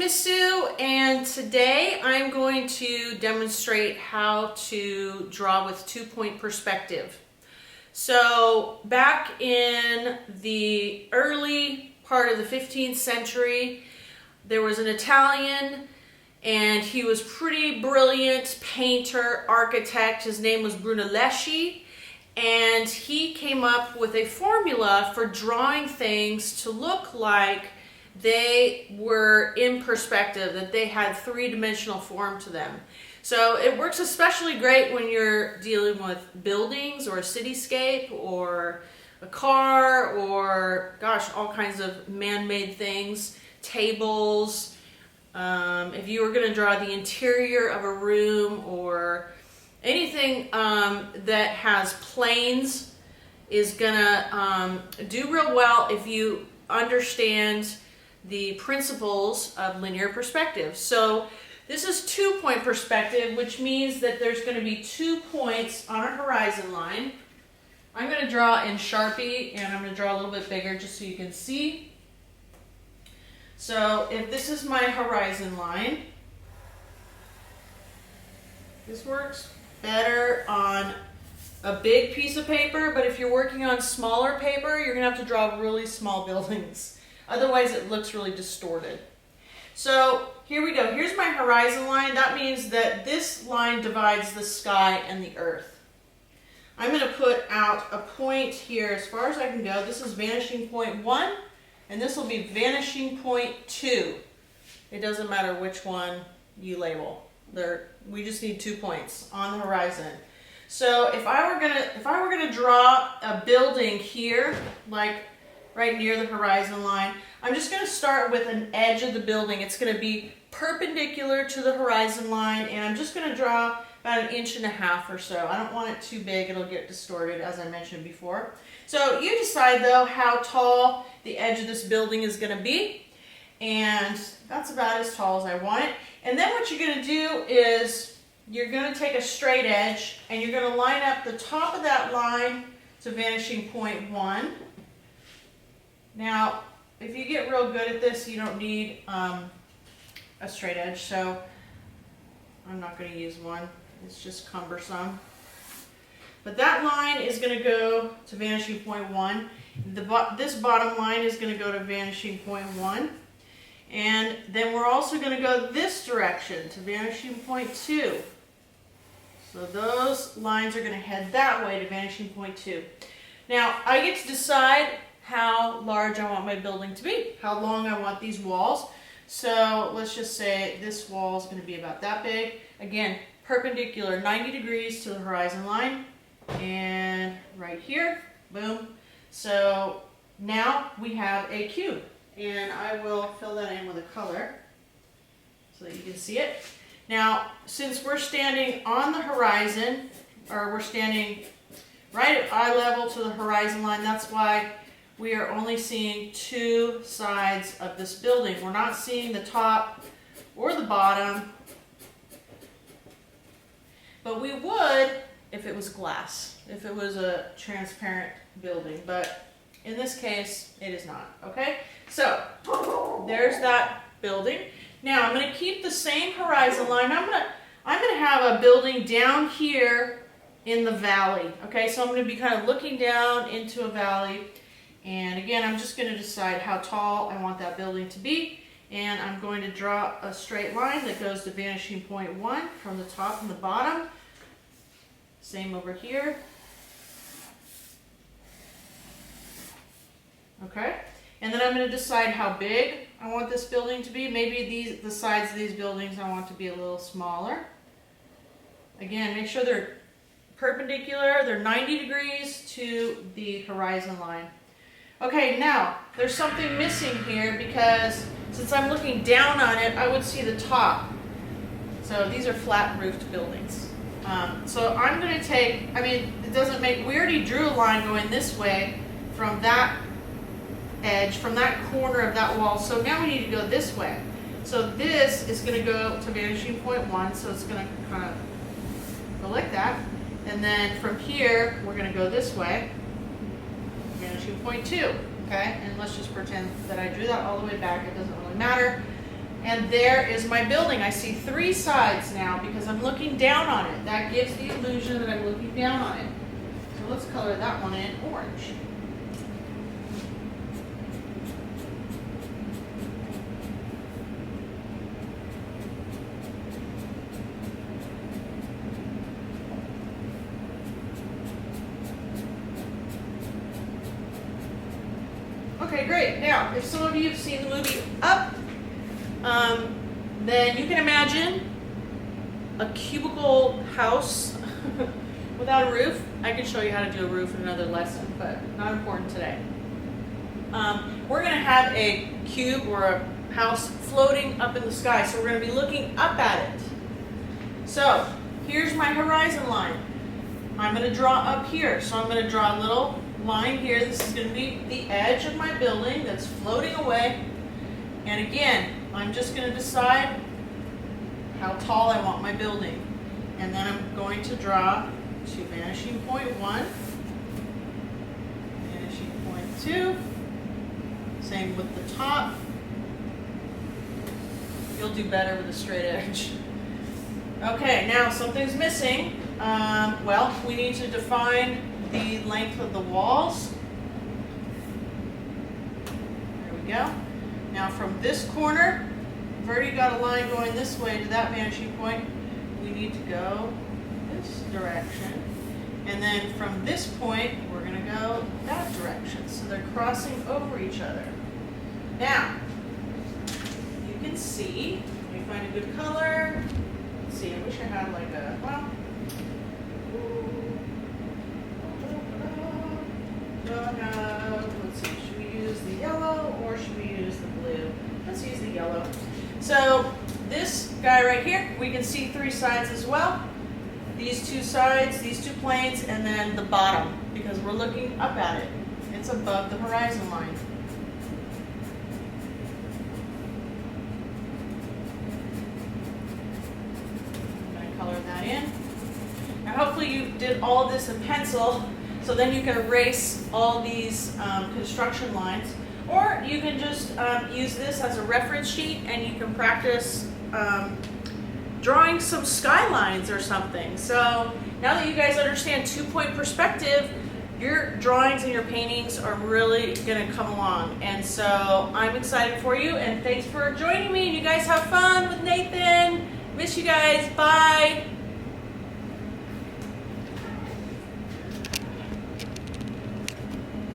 is Sue, and today I'm going to demonstrate how to draw with two-point perspective. So back in the early part of the 15th century, there was an Italian, and he was pretty brilliant painter, architect. His name was Brunelleschi, and he came up with a formula for drawing things to look like they were in perspective, that they had three-dimensional form to them. So it works especially great when you're dealing with buildings or a cityscape or a car or, gosh, all kinds of man-made things, tables. If you were going to draw the interior of a room or anything that has planes is going to do real well if you understand the principles of linear perspective. So this is two-point perspective, which means that there's going to be 2 points on a horizon line. I'm going to draw in Sharpie, and I'm going to draw a little bit bigger just so you can see. So if this is my horizon line, this works better on a big piece of paper, but if you're working on smaller paper, you're going to have to draw really small buildings. Otherwise, it looks really distorted. So here we go. Here's my horizon line. That means that this line divides the sky and the earth. I'm going to put out a point here as far as I can go. This is vanishing point 1, and this will be vanishing point 2. It doesn't matter which one you label. We just need 2 points on the horizon. So if I were gonna draw a building here, like right near the horizon line, I'm just going to start with an edge of the building. It's going to be perpendicular to the horizon line, and I'm just going to draw about 1.5 inches or so. I don't want it too big. It'll get distorted, as I mentioned before. So you decide, though, how tall the edge of this building is going to be, and that's about as tall as I want it. And then what you're going to do is you're going to take a straight edge, and you're going to line up the top of that line to vanishing point 1. Now, if you get real good at this, you don't need a straight edge, so I'm not going to use one. It's just cumbersome. But that line is going to go to vanishing point 1. This bottom line is going to go to vanishing point 1. And then we're also going to go this direction to vanishing point 2. So those lines are going to head that way to vanishing point 2. Now, I get to decide how large I want my building to be, how long I want these walls. So let's just say this wall is going to be about that big. Again, perpendicular 90 degrees to the horizon line, and right here, boom. So now we have a cube, and I will fill that in with a color so that you can see it. Now, since we're standing on the horizon, or we're standing right at eye level to the horizon line, that's why we are only seeing 2 sides of this building. We're not seeing the top or the bottom, but we would if it was glass, if it was a transparent building, but in this case, it is not, okay? So, there's that building. Now, I'm going to keep the same horizon line. I'm going to have a building down here in the valley, okay? So I'm going to be kind of looking down into a valley. And again, I'm just going to decide how tall I want that building to be. And I'm going to draw a straight line that goes to vanishing point 1 from the top and the bottom. Same over here. Okay. And then I'm going to decide how big I want this building to be. Maybe the sides of these buildings I want to be a little smaller. Again, make sure they're perpendicular. They're 90 degrees to the horizon line. Okay, now, there's something missing here because since I'm looking down on it, I would see the top. So these are flat roofed buildings. So I'm going to take, it doesn't make, we already drew a line going this way from that edge, from that corner of that wall. So now we need to go this way. So this is going to go to vanishing point 1, so it's going to kind of go like that. And then from here, we're going to go this way. Vanishing point 2, okay? And let's just pretend that I drew that all the way back. It doesn't really matter. And there is my building. I see 3 sides now because I'm looking down on it. That gives the illusion that I'm looking down on it. So let's color that one in orange. Okay, great. Now, if some of you have seen the movie Up, then you can imagine a cubicle house without a roof. I can show you how to do a roof in another lesson, but not important today. We're going to have a cube or a house floating up in the sky, so we're going to be looking up at it. So, here's my horizon line. I'm going to draw up here, so I'm going to draw a little line here. This is going to be the edge of my building that's floating away. And again, I'm just going to decide how tall I want my building. And then I'm going to draw to vanishing point 1, vanishing point 2, same with the top. You'll do better with a straight edge. Okay, now something's missing. Well, we need to define the length of the walls. There we go. Now from this corner, we've already got a line going this way to that vanishing point. We need to go this direction. And then from this point, we're going to go that direction. So they're crossing over each other. Now, you can see, let me find a good color. Let's see, I wish I had like a, well, let's see, should we use the yellow or should we use the blue? Let's use the yellow. So this guy right here, we can see 3 sides as well. These 2 sides, these 2 planes, and then the bottom, because we're looking up at it. It's above the horizon line. I'm going to color that in. Now hopefully you did all of this in pencil, so then you can erase all these construction lines. Or you can just use this as a reference sheet and you can practice drawing some skylines or something. So now that you guys understand 2-point perspective, your drawings and your paintings are really going to come along. And so I'm excited for you, and thanks for joining me. And you guys have fun with Nathan. Miss you guys. Bye.